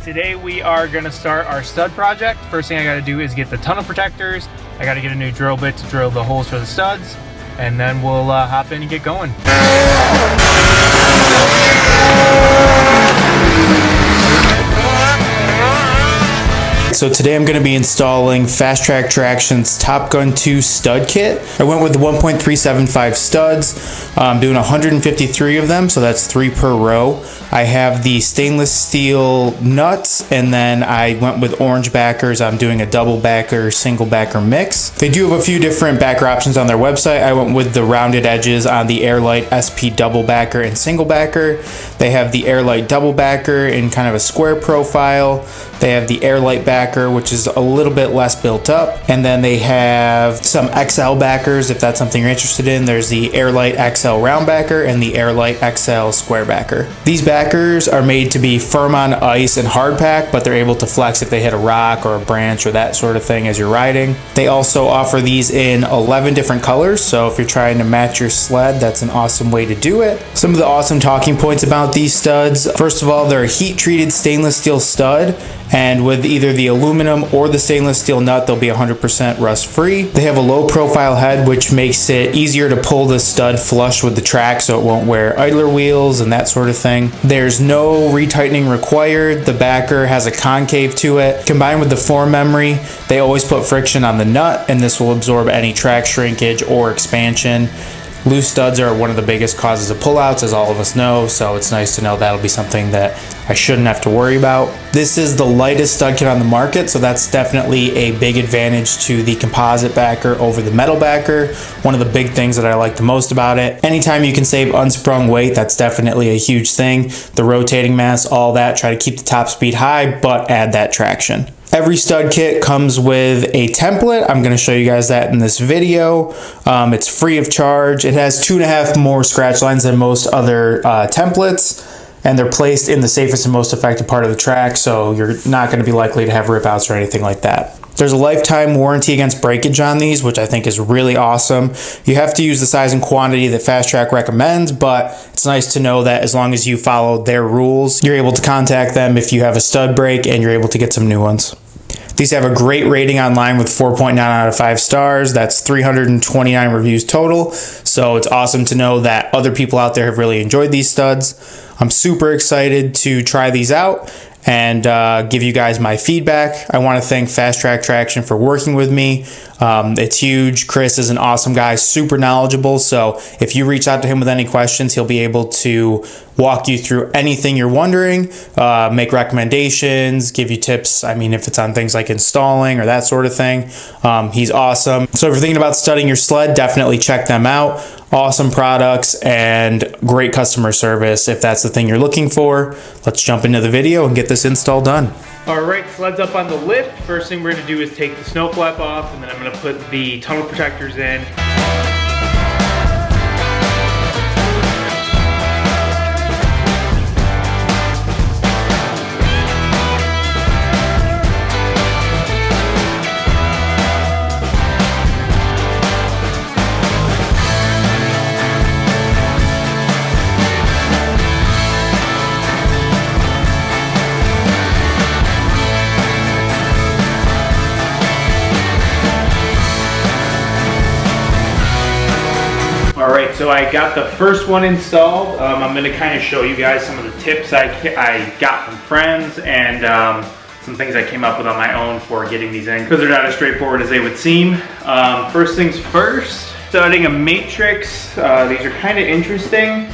Today we are gonna start our stud project. First thing I gotta do is get the tunnel protectors. I gotta get a new drill bit to drill the holes for the studs, and then we'll hop in and get going. So today I'm going to be installing Fast Trac Traction's Top Gun 2 stud kit. I went with the 1.375 studs. I'm doing 153 of them, so that's 3 per row. I have the stainless steel nuts, and then I went with orange backers. I'm doing a double backer, single backer mix. They do have a few different backer options on their website. I went with the rounded edges on the Airlight SP double backer and single backer. They have the Airlight double backer in kind of a square profile. They have the Airlight backer, which is a little bit less built up. And then they have some XL backers, if that's something you're interested in. There's the Airlight XL round backer and the Airlight XL square backer. These backers are made to be firm on ice and hard pack, but they're able to flex if they hit a rock or a branch or that sort of thing as you're riding. They also offer these in 11 different colors, so if you're trying to match your sled, that's an awesome way to do it. Some of the awesome talking points about these studs. First of all, they're a heat-treated stainless steel stud, and with either the aluminum or the stainless steel nut, they'll be 100% rust free. They have a low profile head, which makes it easier to pull the stud flush with the track so it won't wear idler wheels and that sort of thing. There's no retightening required. The backer has a concave to it. Combined with the form memory, they always put friction on the nut, and this will absorb any track shrinkage or expansion. Loose studs are one of the biggest causes of pullouts, as all of us know, so it's nice to know that'll be something that I shouldn't have to worry about. This is the lightest stud kit on the market, so that's definitely a big advantage to the composite backer over the metal backer. One of the big things that I like the most about it. Anytime you can save unsprung weight, that's definitely a huge thing. The rotating mass, all that, try to keep the top speed high, but add that traction. Every stud kit comes with a template. I'm going to show you guys that in this video. It's free of charge. It has 2.5 more scratch lines than most other templates, and they're placed in the safest and most effective part of the track, so you're not going to be likely to have rip outs or anything like that. There's a lifetime warranty against breakage on these, which I think is really awesome. You have to use the size and quantity that Fast Trac recommends, but it's nice to know that as long as you follow their rules, you're able to contact them if you have a stud break and you're able to get some new ones. These have a great rating online with 4.9 out of 5 stars. That's 329 reviews total. So it's awesome to know that other people out there have really enjoyed these studs. I'm super excited to try these out and give you guys my feedback. I want to thank Fast Trac Traction for working with me. It's huge. Chris is an awesome guy, super knowledgeable. So if you reach out to him with any questions, he'll be able to walk you through anything you're wondering, make recommendations, give you tips. I mean, if it's on things like installing or that sort of thing, he's awesome. So if you're thinking about studying your sled, definitely check them out. Awesome products and great customer service if that's the thing you're looking for. Let's jump into the video and get this install done. All right, sled's up on the lift. First thing we're gonna do is take the snow flap off, and then I'm gonna put the tunnel protectors in. Alright, so I got the first one installed. I'm going to kind of show you guys some of the tips I got from friends and some things I came up with on my own for getting these in, because they're not as straightforward as they would seem. First things first, studying a matrix. These are kind of interesting.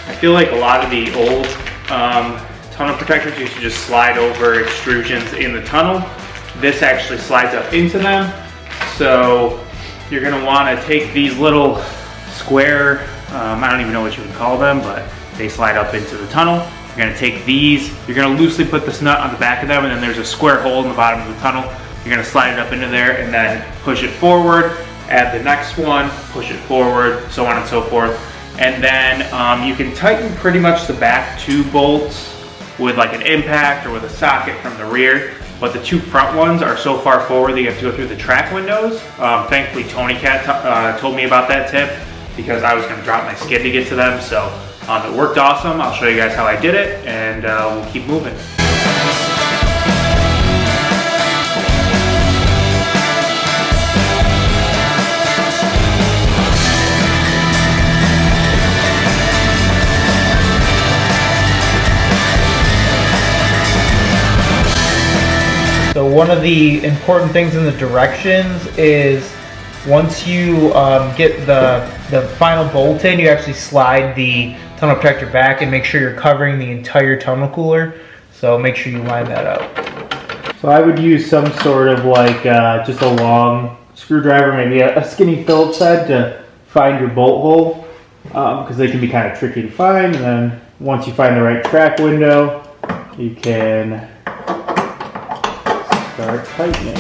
I feel like a lot of the old tunnel protectors used to just slide over extrusions in the tunnel. This actually slides up into them. So you're going to want to take these little square, I don't even know what you would call them, but they slide up into the tunnel. You're gonna take these, you're gonna loosely put this nut on the back of them, and then there's a square hole in the bottom of the tunnel. You're gonna slide it up into there and then push it forward, add the next one, push it forward, so on and so forth. And then you can tighten pretty much the back 2 bolts with like an impact or with a socket from the rear. But the 2 front ones are so far forward that you have to go through the track windows. Thankfully, Tony Cat told me about that tip, because I was going to drop my skid to get to them. So it worked awesome. I'll show you guys how I did it, and we'll keep moving. one of the important things in the directions is once you get the final bolt in, you actually slide the tunnel protector back and make sure you're covering the entire tunnel cooler. So make sure you line that up. So I would use some sort of like just a long screwdriver, maybe a skinny Phillips head to find your bolt hole, because they can be kind of tricky to find. And then once you find the right track window, you can start tightening.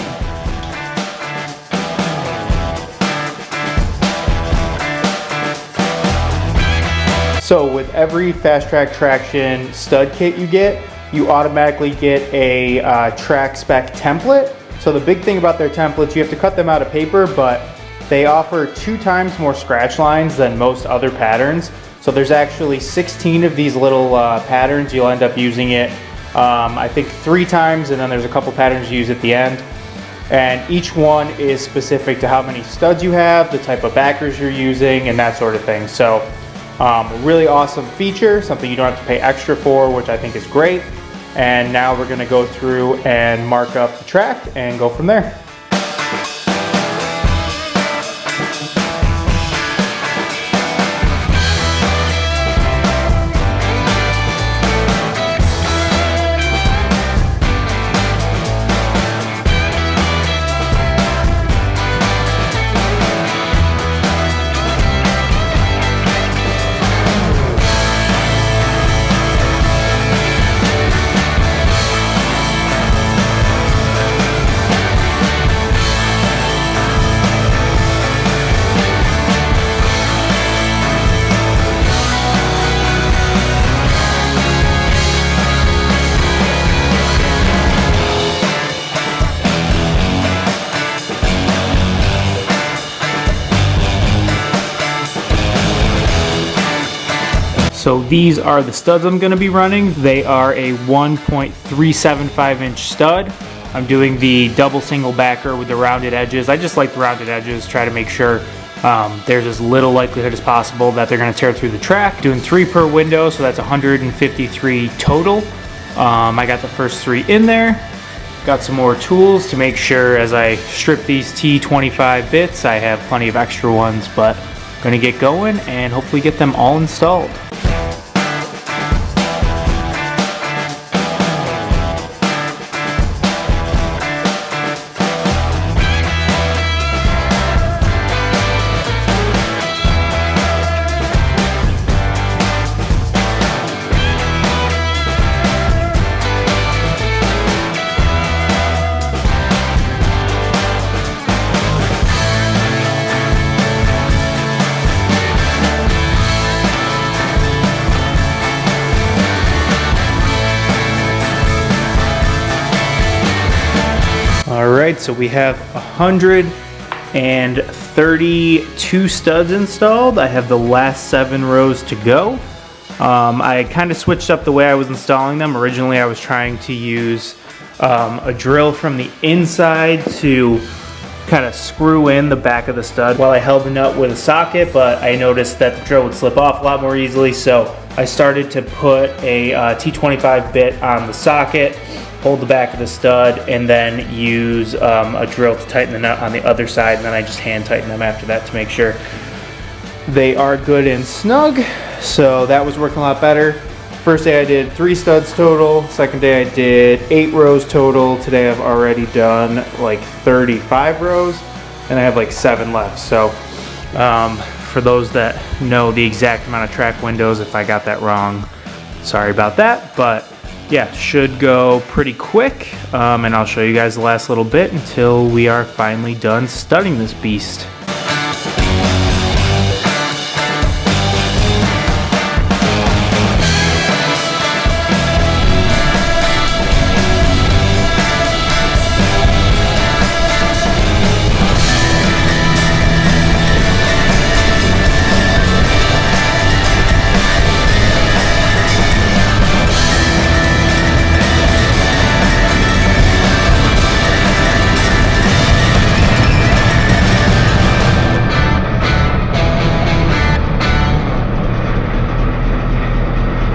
So with every Fast Trac Traction stud kit you get, you automatically get a track spec template. So the big thing about their templates, you have to cut them out of paper, but they offer 2 times more scratch lines than most other patterns. So there's actually 16 of these little patterns. You'll end up using it, I think 3 times, and then there's a couple patterns you use at the end. And each one is specific to how many studs you have, the type of backers you're using, and that sort of thing. So really awesome feature, something you don't have to pay extra for, which I think is great. And now we're gonna go through and mark up the track and go from there. So these are the studs I'm going to be running. They are a 1.375 inch stud. I'm doing the double single backer with the rounded edges. I just like the rounded edges, try to make sure there's as little likelihood as possible that they're going to tear through the track. Doing 3 per window, so that's 153 total. I got the first 3 in there. Got some more tools to make sure as I strip these T25 bits, I have plenty of extra ones, but I'm going to get going and hopefully get them all installed. Alright, so we have 132 studs installed. I have the last 7 rows to go. I kind of switched up the way I was installing them. Originally I was trying to use a drill from the inside to kind of screw in the back of the stud while I held the nut with a socket, but I noticed that the drill would slip off a lot more easily, so I started to put a T25 bit on the socket, hold the back of the stud, and then use a drill to tighten the nut on the other side, and then I just hand tighten them after that to make sure they are good and snug. So that was working a lot better. First day I did 3 studs total, second day I did 8 rows total. Today I've already done like 35 rows, and I have like 7 left. So for those that know the exact amount of track windows, if I got that wrong, sorry about that, but yeah, should go pretty quick, and I'll show you guys the last little bit until we are finally done studding this beast.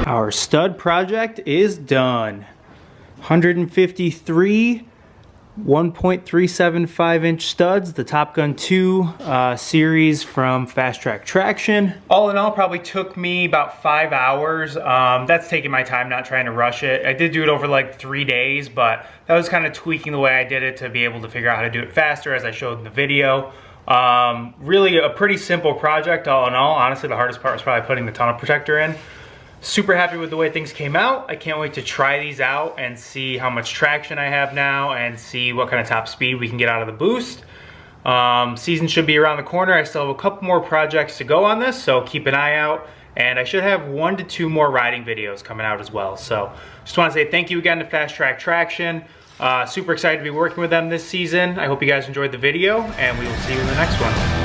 Our stud project is done. 153 1.375 inch studs, the Top Gun 2 series from Fast Trac Traction. All in all, probably took me about 5 hours. That's taking my time, not trying to rush it. I did do it over like 3 days, but that was kind of tweaking the way I did it to be able to figure out how to do it faster, as I showed in the video. Really a pretty simple project all in all. Honestly, the hardest part was probably putting the tunnel protector in. Super happy with the way things came out. I can't wait to try these out and see how much traction I have now and see what kind of top speed we can get out of the boost. Season should be around the corner. I still have a couple more projects to go on this, so keep an eye out. And I should have 1 to 2 more riding videos coming out as well. So just want to say thank you again to Fast Trac Traction. Super excited to be working with them this season. I hope you guys enjoyed the video, and we will see you in the next one.